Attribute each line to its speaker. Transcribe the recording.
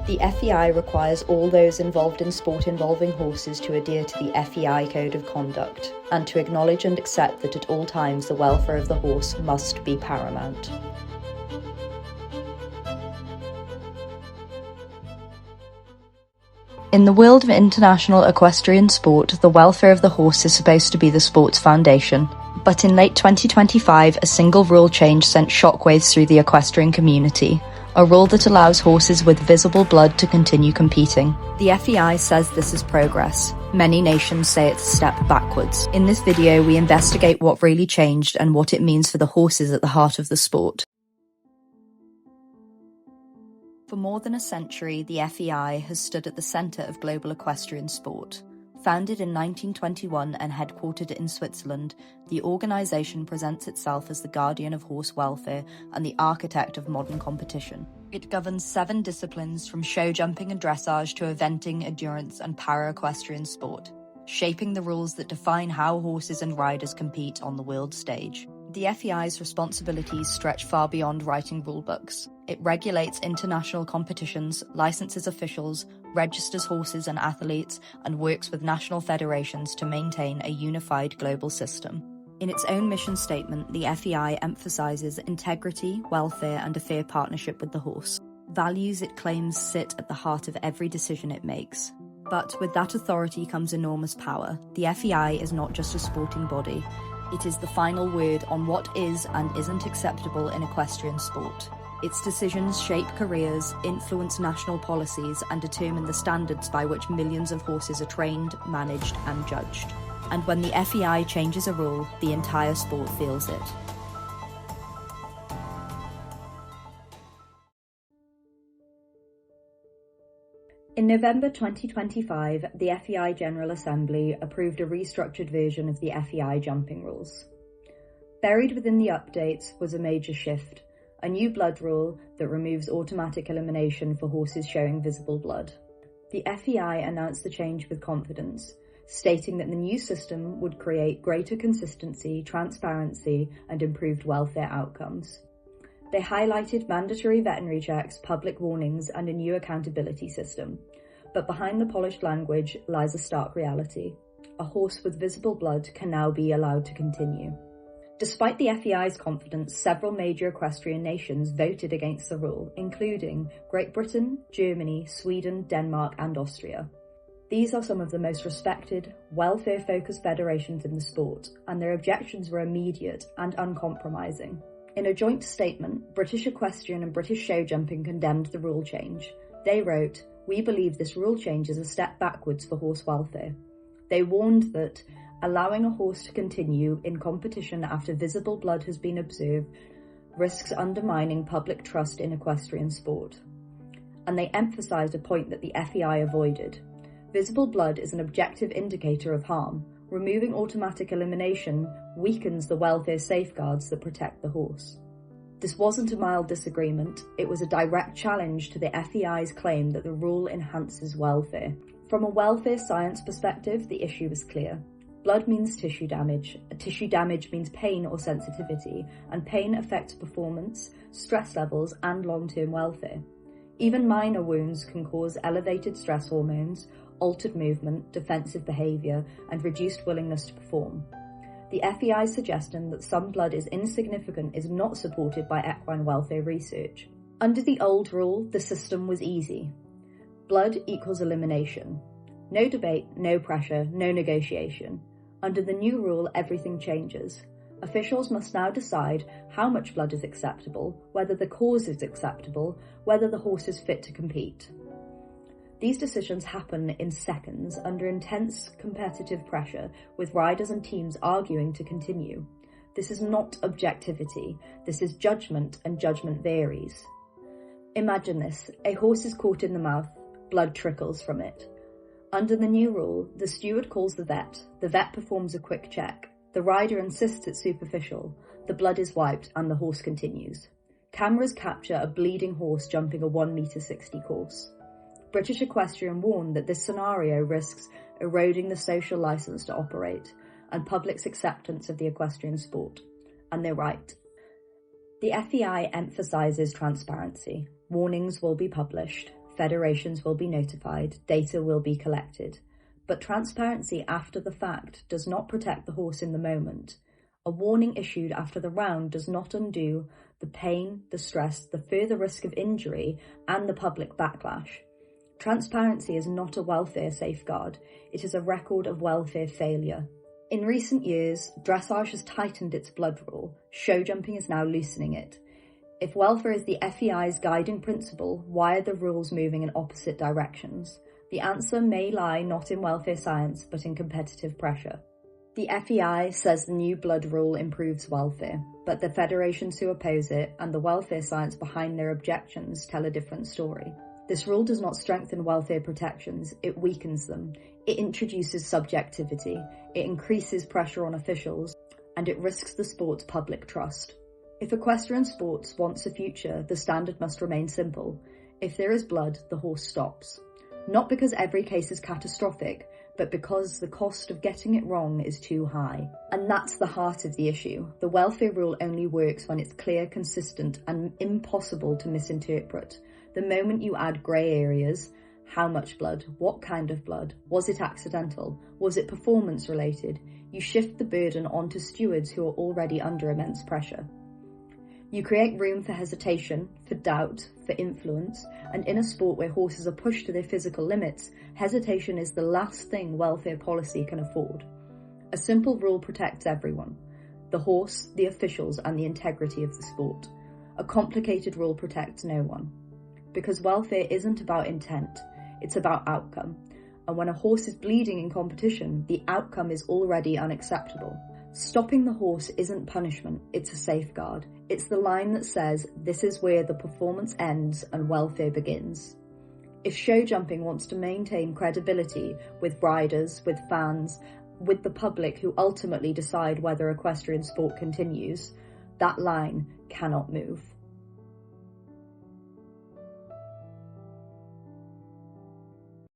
Speaker 1: The FEI requires all those involved in sport involving horses to adhere to the FEI Code of Conduct and to acknowledge and accept that at all times the welfare of the horse must be paramount. In the world of international equestrian sport, the welfare of the horse is supposed to be the sport's foundation. But in late 2025, a single rule change sent shockwaves through the equestrian community. A rule that allows horses with visible blood to continue competing. The FEI says this is progress. Many nations say it's a step backwards. In this video, we investigate what really changed and what it means for the horses at the heart of the sport. For more than a century, the FEI has stood at the centre of global equestrian sport. Founded in 1921 and headquartered in Switzerland, the organisation presents itself as the guardian of horse welfare and the architect of modern competition. It governs 7 disciplines from show jumping and dressage to eventing, endurance and para-equestrian sport, shaping the rules that define how horses and riders compete on the world stage. The FEI's responsibilities stretch far beyond writing rulebooks. It regulates international competitions, licenses officials, registers horses and athletes, and works with national federations to maintain a unified global system. In its own mission statement, the FEI emphasises integrity, welfare, and a fair partnership with the horse. Values it claims sit at the heart of every decision it makes. But with that authority comes enormous power. The FEI is not just a sporting body. It is the final word on what is and isn't acceptable in equestrian sport. Its decisions shape careers, influence national policies, and determine the standards by which millions of horses are trained, managed, and judged. And when the FEI changes a rule, the entire sport feels it. In November 2025, the FEI General Assembly approved a restructured version of the FEI jumping rules. Buried within the updates was a major shift, a new blood rule that removes automatic elimination for horses showing visible blood. The FEI announced the change with confidence, stating that the new system would create greater consistency, transparency, and improved welfare outcomes. They highlighted mandatory veterinary checks, public warnings, and a new accountability system. But behind the polished language lies a stark reality. A horse with visible blood can now be allowed to continue. Despite the FEI's confidence, several major equestrian nations voted against the rule, including Great Britain, Germany, Sweden, Denmark, and Austria. These are some of the most respected, welfare-focused federations in the sport, and their objections were immediate and uncompromising. In a joint statement, British Equestrian and British Show Jumping condemned the rule change. They wrote, "We believe this rule change is a step backwards for horse welfare." They warned that allowing a horse to continue in competition after visible blood has been observed risks undermining public trust in equestrian sport. And they emphasised a point that the FEI avoided. Visible blood is an objective indicator of harm. Removing automatic elimination weakens the welfare safeguards that protect the horse. This wasn't a mild disagreement, it was a direct challenge to the FEI's claim that the rule enhances welfare. From a welfare science perspective, the issue is clear. Blood means tissue damage. Tissue damage means pain or sensitivity, and pain affects performance, stress levels, and long-term welfare. Even minor wounds can cause elevated stress hormones, altered movement, defensive behaviour, and reduced willingness to perform. The FEI's suggestion that some blood is insignificant is not supported by equine welfare research. Under the old rule, the system was easy. Blood equals elimination. No debate, no pressure, no negotiation. Under the new rule, everything changes. Officials must now decide how much blood is acceptable, whether the cause is acceptable, whether the horse is fit to compete. These decisions happen in seconds under intense competitive pressure, with riders and teams arguing to continue. This is not objectivity, this is judgment, and judgment varies. Imagine this, a horse is caught in the mouth, blood trickles from it. Under the new rule, the steward calls the vet performs a quick check, the rider insists it's superficial, the blood is wiped and the horse continues. Cameras capture a bleeding horse jumping a 1.60 m course. British Equestrian warned that this scenario risks eroding the social licence to operate and public's acceptance of the equestrian sport. And they're right. The FEI emphasises transparency. Warnings will be published. federations will be notified, data will be collected. But transparency after the fact does not protect the horse in the moment. A warning issued after the round does not undo the pain, the stress, the further risk of injury, and the public backlash. Transparency is not a welfare safeguard, it is a record of welfare failure. In recent years, dressage has tightened its blood rule, show jumping is now loosening it. If welfare is the FEI's guiding principle, why are the rules moving in opposite directions? The answer may lie not in welfare science, but in competitive pressure. The FEI says the new blood rule improves welfare, but the federations who oppose it and the welfare science behind their objections tell a different story. This rule does not strengthen welfare protections, it weakens them. It introduces subjectivity, it increases pressure on officials, and it risks the sport's public trust. If equestrian sports wants a future, the standard must remain simple. If there is blood, the horse stops. Not because every case is catastrophic, but because the cost of getting it wrong is too high. And that's the heart of the issue. The welfare rule only works when it's clear, consistent, and impossible to misinterpret. The moment you add grey areas, how much blood, what kind of blood, was it accidental, was it performance related, you shift the burden onto stewards who are already under immense pressure. You create room for hesitation, for doubt, for influence, and in a sport where horses are pushed to their physical limits, hesitation is the last thing welfare policy can afford. A simple rule protects everyone: the horse, the officials, and the integrity of the sport. A complicated rule protects no one. Because welfare isn't about intent, it's about outcome. And when a horse is bleeding in competition, the outcome is already unacceptable. Stopping the horse isn't punishment, it's a safeguard. It's the line that says this is where the performance ends and welfare begins. If show jumping wants to maintain credibility with riders, with fans, with the public who ultimately decide whether equestrian sport continues, that line cannot move.